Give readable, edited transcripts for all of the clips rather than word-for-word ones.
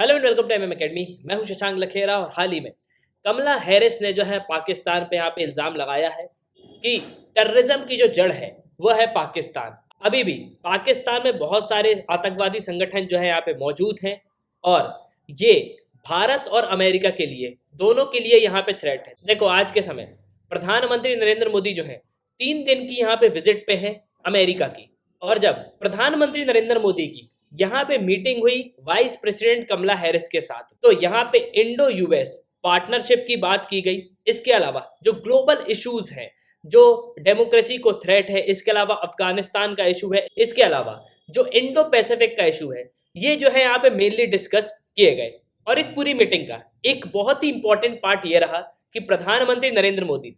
Hello and welcome to MM academy. मैं हूं शशांक लखेरा और हाल ही में कमला हैरिस ने जो है पाकिस्तान पे यहाँ पे इल्ज़ाम लगाया है कि टेररिज्म की जो जड़ है वो है पाकिस्तान। अभी भी पाकिस्तान में बहुत सारे आतंकवादी संगठन जो है यहाँ पे मौजूद हैं और ये भारत और अमेरिका के लिए दोनों के लिए यहाँ पे थ्रेट है। देखो आज के समय प्रधानमंत्री नरेंद्र मोदी जो है 3 दिन की यहाँ पे विजिट पे है अमेरिका की, और जब प्रधानमंत्री नरेंद्र मोदी की यहाँ पे मीटिंग हुई वाइस प्रेसिडेंट कमला हैरिस के साथ, तो यहाँ पे इंडो यूएस पार्टनरशिप की बात की गई। इसके अलावा जो ग्लोबल इश्यूज हैं, जो डेमोक्रेसी को थ्रेट है, इसके अलावा अफगानिस्तान का इशू है, इसके अलावा जो इंडो पैसिफिक का इशू है, ये जो है यहाँ पे मेनली डिस्कस किए गए। और इस पूरी मीटिंग का एक बहुत ही इंपॉर्टेंट पार्ट ये रहा कि प्रधानमंत्री नरेंद्र मोदी ने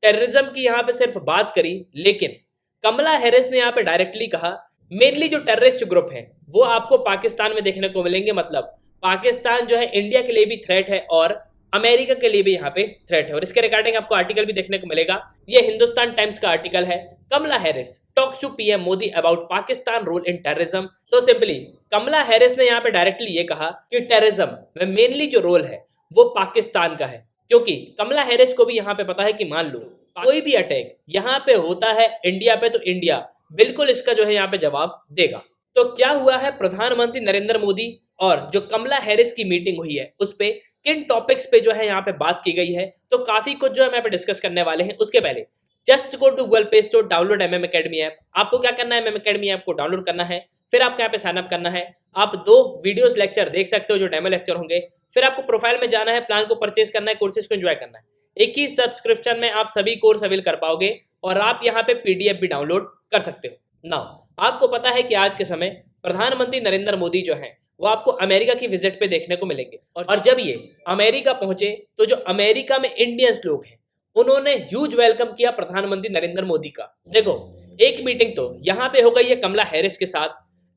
टेररिज्म की यहाँ पे सिर्फ बात करी, लेकिन कमला हैरिस ने यहाँ पे डायरेक्टली कहा मेनली जो टेररिस्ट ग्रुप हैं वो आपको पाकिस्तान में देखने को मिलेंगे। मतलब पाकिस्तान जो है इंडिया के लिए भी थ्रेट है और अमेरिका के लिए भी यहाँ पे थ्रेट है। और इसके रिगार्डिंग आपको आर्टिकल भी देखने को मिलेगा। ये हिंदुस्तान टाइम्स का आर्टिकल है, Kamala Harris talks to PM Modi about Pakistan role in terrorism. तो सिंपली कमला हैरिस ने यहाँ पे डायरेक्टली ये कहा कि टेररिज्म में मेनली जो रोल है वो पाकिस्तान का है, क्योंकि कमला हैरिस को भी यहाँ पे पता है कि मान लो कोई भी अटैक यहाँ पे होता है इंडिया पे, तो इंडिया बिल्कुल इसका जो है यहाँ पे जवाब देगा। तो क्या हुआ है, प्रधानमंत्री नरेंद्र मोदी और जो कमला हैरिस की मीटिंग हुई है उस पे किन टॉपिक्स पे जो है यहाँ पे बात की गई है, तो काफी कुछ जो है यहाँ पे डिस्कस करने वाले हैं। उसके पहले just go to Google Play Store, download MM academy app. आपको क्या करना है, एमएम एकेडमी ऐप को डाउनलोड करना है, फिर आपको यहाँ पे साइन अप करना है। आप 2 वीडियोस लेक्चर देख सकते हो जो डेमो लेक्चर होंगे। फिर आपको प्रोफाइल में जाना है, प्लान को परचेज करना है, कोर्सेज को एंजॉय करना है। एक ही सब्सक्रिप्शन में आप सभी कोर्स अवेल कर पाओगे और आप यहाँ पे पीडीएफ भी डाउनलोड कर सकते हो। नाउ आपको पता है कि आज के समय प्रधानमंत्री नरेंद्र मोदी जो है वो आपको अमेरिका की विजिट पे देखने को मिलेंगे। और जब ये अमेरिका पहुंचे तो जो अमेरिका में इंडियंस लोग हैं उन्होंने ह्यूज वेलकम किया प्रधानमंत्री नरेंद्र मोदी का। देखो एक मीटिंग तो यहाँ पे हो गई है कमला हैरिस के साथ,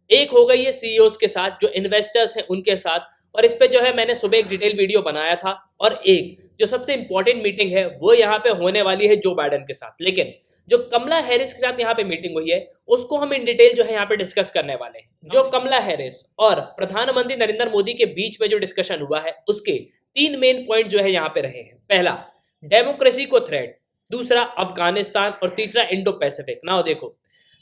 एक हो गई है सीईओज के साथ, जो इन्वेस्टर्स हैं उनके साथ, और इस पे जो है मैंने सुबह एक डिटेल वीडियो बनाया था। और एक जो सबसे इंपॉर्टेंट मीटिंग है वो यहाँ पे होने वाली है जो बाइडेन के साथ। लेकिन जो कमला हैरिस के साथ यहाँ पे मीटिंग हुई है उसको हम इन डिटेल जो है यहाँ पे डिस्कस करने वाले हैं। जो कमला हैरिस और प्रधानमंत्री नरेंद्र मोदी के बीच में जो डिस्कशन हुआ है उसके 3 मेन पॉइंट जो है यहाँ पे रहे हैं। पहला डेमोक्रेसी को थ्रेट, दूसरा अफगानिस्तान और तीसरा इंडो पैसिफिक। ना देखो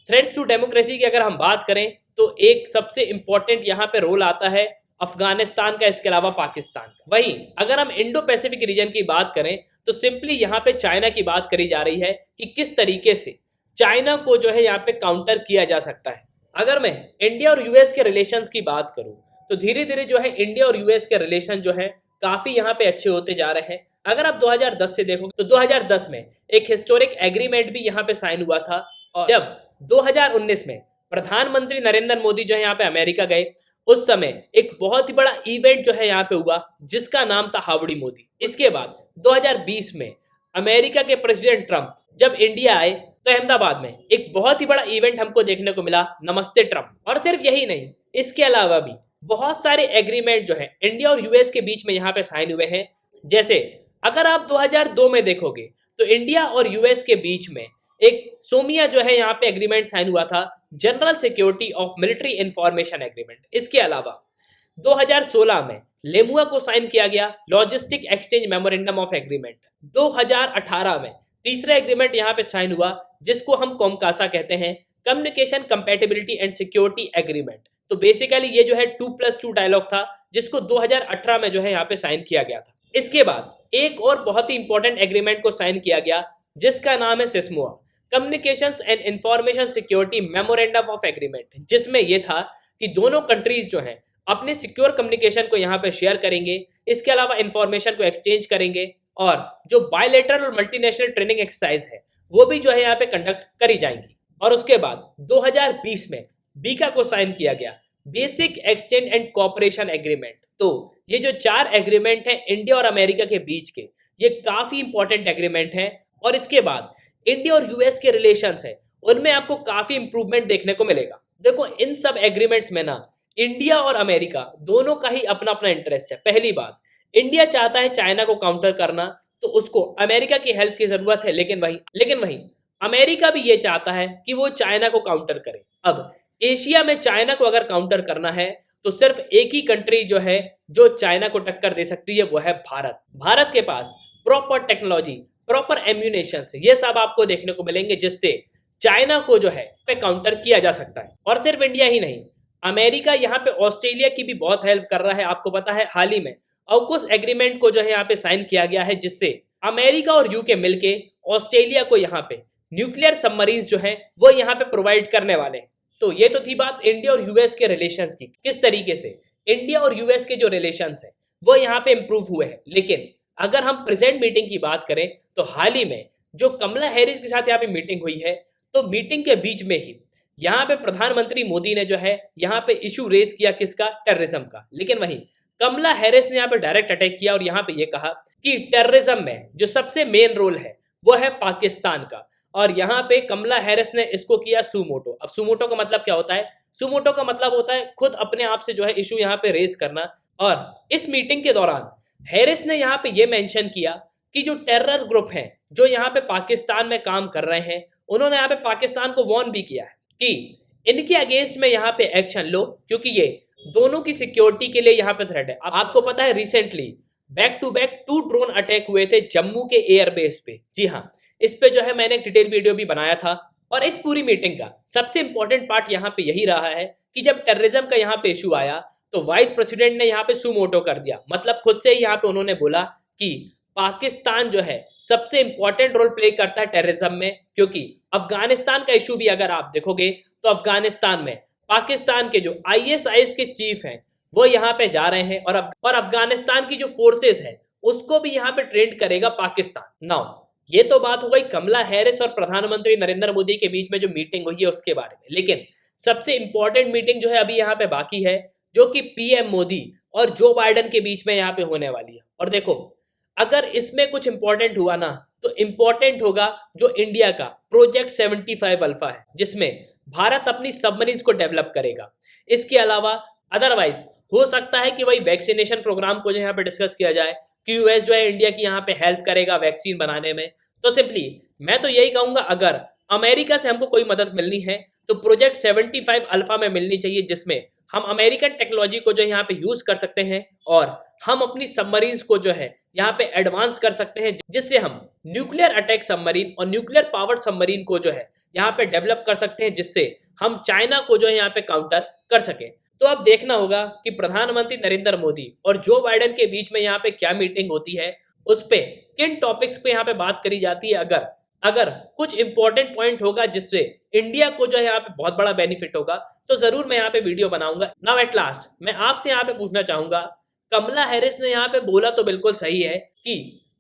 थ्रेट्स टू डेमोक्रेसी की अगर हम बात करें तो एक सबसे इंपॉर्टेंट यहाँ पे रोल आता है अफगानिस्तान का, इसके अलावा पाकिस्तान का। वहीं अगर हम इंडो पैसिफिक रीजन की बात करें तो सिंपली यहाँ पे चाइना की बात करी जा रही है कि किस तरीके से चाइना को जो है यहाँ पे काउंटर किया जा सकता है। अगर मैं इंडिया और यूएस के रिलेशंस की बात करूं तो धीरे धीरे जो है इंडिया और यूएस के रिलेशन जो है काफी यहाँ पे अच्छे होते जा रहे हैं। अगर आप 2010 से देखो तो 2010 में एक हिस्टोरिक एग्रीमेंट भी यहाँ पे साइन हुआ था। और जब 2019 में प्रधानमंत्री नरेंद्र मोदी जो है यहाँ पे अमेरिका गए उस समय एक बहुत ही बड़ा इवेंट जो है यहाँ पे हुआ जिसका नाम था हावड़ी मोदी। इसके बाद 2020 में अमेरिका के प्रेसिडेंट ट्रंप जब इंडिया आए तो अहमदाबाद में एक बहुत ही बड़ा इवेंट हमको देखने को मिला, नमस्ते ट्रंप। और सिर्फ यही नहीं, इसके अलावा भी बहुत सारे एग्रीमेंट जो है इंडिया और यूएस के बीच में यहाँ पे साइन हुए हैं। जैसे अगर आप 2002 में देखोगे तो इंडिया और यूएस के बीच में एक सोमिया जो है यहाँ पे एग्रीमेंट साइन हुआ था, general security of military information agreement. इसके अलावा 2016 में लेमुआ को साइन किया गया, logistic exchange memorandum of agreement. 2018 में तीसरा एग्रीमेंट यहाँ पे साइन हुआ जिसको हम कोमकासा कहते हैं, communication compatibility and security agreement. तो बेसिकली ये जो है 2+2 डायलॉग था जिसको 2018 में जो है यहाँ पे साइन किया गया था। इसके बाद एक और बहुत ही इंपॉर्टेंट एग्रीमेंट को साइन किया गया जिसका नाम है CISMOA, communications and information security memorandum of agreement, जिसमें यह था कि दोनों कंट्रीज जो हैं अपने सिक्योर कम्युनिकेशन को यहाँ पे शेयर करेंगे, इसके अलावा इंफॉर्मेशन को एक्सचेंज करेंगे, और जो बायलैटरल और मल्टीनेशनल ट्रेनिंग एक्सरसाइज है वो भी जो है यहाँ पे कंडक्ट करी जाएंगी। और उसके बाद 2020 में बीका को साइन किया गया, basic exchange and cooperation agreement. तो ये जो 4 एग्रीमेंट है इंडिया और अमेरिका के बीच के, ये काफी इंपॉर्टेंट एग्रीमेंट है। और इसके बाद इंडिया और यूएस के रिलेशंस है उनमें आपको काफी इंप्रूवमेंट देखने को मिलेगा। देखो इन सब एग्रीमेंट्स में ना इंडिया और अमेरिका दोनों का ही अपना अपना इंटरेस्ट है। पहली बात, इंडिया चाहता है चाइना को काउंटर करना, तो उसको अमेरिका की हेल्प की जरूरत है, लेकिन वहीं अमेरिका भी ये चाहता है कि वो चाइना को काउंटर करे। अब एशिया में चाइना को अगर काउंटर करना है तो सिर्फ एक ही कंट्री जो है जो चाइना को टक्कर दे सकती है वो है भारत। भारत के पास प्रॉपर टेक्नोलॉजी, प्रॉपर एम्यूनेशन, ये सब आपको देखने को मिलेंगे जिससे चाइना को जो है पे काउंटर किया जा सकता है। और सिर्फ इंडिया ही नहीं, अमेरिका यहाँ पे ऑस्ट्रेलिया की भी बहुत हेल्प कर रहा है। आपको पता है हाल ही में ऑकूस एग्रीमेंट को जो है यहाँ पे साइन किया गया है जिससे अमेरिका और यूके मिलके ऑस्ट्रेलिया को यहाँ पे न्यूक्लियर सबमरीन्स जो है वो यहाँ पे प्रोवाइड करने वाले हैं। तो ये तो थी बात इंडिया और यूएस के रिलेशंस की, किस तरीके से इंडिया और यूएस के जो रिलेशंस है वो यहाँ पे इंप्रूव हुए हैं। लेकिन अगर हम प्रेजेंट मीटिंग की बात करें तो हाल ही में जो कमला हैरिस के साथ यहाँ पे मीटिंग हुई है, तो मीटिंग के बीच में ही यहाँ पे प्रधानमंत्री मोदी ने जो है यहाँ पे इशू रेज किया किसका, टेररिज्म का। लेकिन वहीं कमला हैरिस ने यहाँ पे डायरेक्ट अटैक किया और यहाँ पे ये कहा कि टेररिज्म में जो सबसे मेन रोल है वो है पाकिस्तान का। और यहाँ पे कमला हैरिस ने इसको किया सुमोटो। अब सुमोटो का मतलब क्या होता है? सुमोटो का मतलब होता है खुद अपने आप से जो है इशू यहाँ पे रेज करना। और इस मीटिंग के दौरान हैरिस ने यहाँ पे ये मेंशन किया कि जो टेरर ग्रुप हैं जो यहाँ पे पाकिस्तान में काम कर रहे हैं, उन्होंने यहाँ पे पाकिस्तान को वार्न भी किया है कि इनके अगेंस्ट में यहाँ पे एक्शन लो, क्योंकि ये दोनों की सिक्योरिटी के लिए यहाँ पे थ्रेट है। आपको पता है recently back to back 2 drone attack हुए थे जम्मू के एयरबेस पे। जी हाँ, इस पे जो है मैंने एक डिटेल वीडियो भी बनाया था। और इस पूरी मीटिंग का सबसे इंपॉर्टेंट पार्ट यहाँ पे यही रहा है कि जब टेररिज्म का यहाँ पे इशू आया तो वाइस प्रेसिडेंट ने यहाँ पे सुमोटो कर दिया। मतलब खुद से ही यहाँ पे उन्होंने बोला कि पाकिस्तान जो है सबसे इंपॉर्टेंट रोल प्ले करता है टेररिज्म में, क्योंकि अफगानिस्तान का इशू भी अगर आप देखोगे तो अफगानिस्तान में पाकिस्तान के जो आईएसआईएस के चीफ हैं वो यहाँ पे जा रहे हैं और अफगानिस्तान की जो फोर्सेस है उसको भी यहाँ पे ट्रेंड करेगा पाकिस्तान। नाउ ये तो बात हो गई कमला हैरिस और प्रधानमंत्री नरेंद्र मोदी के बीच में जो मीटिंग हुई है उसके बारे में। लेकिन सबसे इंपॉर्टेंट मीटिंग जो है अभी यहाँ पे बाकी है, जो कि पीएम मोदी और जो बाइडेन के बीच में यहाँ पे होने वाली है। और देखो, अगर इसमें कुछ इंपॉर्टेंट हुआ ना तो इंपॉर्टेंट होगा जो इंडिया का प्रोजेक्ट 75 अल्फा है, जिसमें भारत अपनी सबमरीन्स को डेवलप करेगा। इसके अलावा अदरवाइज हो सकता है कि वही वैक्सीनेशन प्रोग्राम को जो यहाँ पे डिस्कस किया जाए कि यूएस जो है इंडिया की यहाँ पे हेल्प करेगा वैक्सीन बनाने में। तो सिंपली मैं तो यही कहूंगा, अगर अमेरिका से हमको कोई मदद मिलनी है तो प्रोजेक्ट 75 अल्फा में मिलनी चाहिए, जिसमें हम अमेरिकन टेक्नोलॉजी को जो यहाँ पे यूज कर सकते हैं और हम अपनी सबमरीन्स को जो है यहाँ पे एडवांस कर सकते हैं, जिससे हम न्यूक्लियर अटैक सबमरीन और न्यूक्लियर पावर्ड सबमरीन को जो है यहाँ पे डेवलप कर सकते हैं, जिससे हम चाइना को जो है यहाँ पे काउंटर कर सके। तो अब देखना होगा कि प्रधानमंत्री नरेंद्र मोदी और जो बाइडेन के बीच में यहाँ पे क्या मीटिंग होती है, उस पे किन टॉपिक्स पे यहाँ पे बात करी जाती है। अगर कुछ इंपॉर्टेंट पॉइंट होगा जिससे इंडिया को जो है यहाँ पे बहुत बड़ा बेनिफिट होगा तो जरूर मैं यहाँ पे वीडियो बनाऊंगा। नाउ एट लास्ट मैं आपसे यहाँ पे पूछना चाहूंगा, कमला हैरिस ने यहाँ पे बोला तो बिल्कुल सही है कि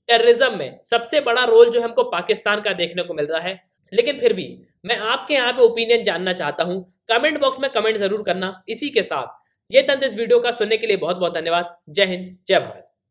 टेररिज्म में सबसे बड़ा रोल जो हमको पाकिस्तान का देखने को मिल रहा है, लेकिन फिर भी मैं आपके यहाँ पे ओपिनियन जानना चाहता हूँ। कमेंट बॉक्स में कमेंट जरूर करना। इसी के साथ ये तंत्र इस वीडियो का सुनने के लिए बहुत बहुत धन्यवाद। जय हिंद, जय भारत।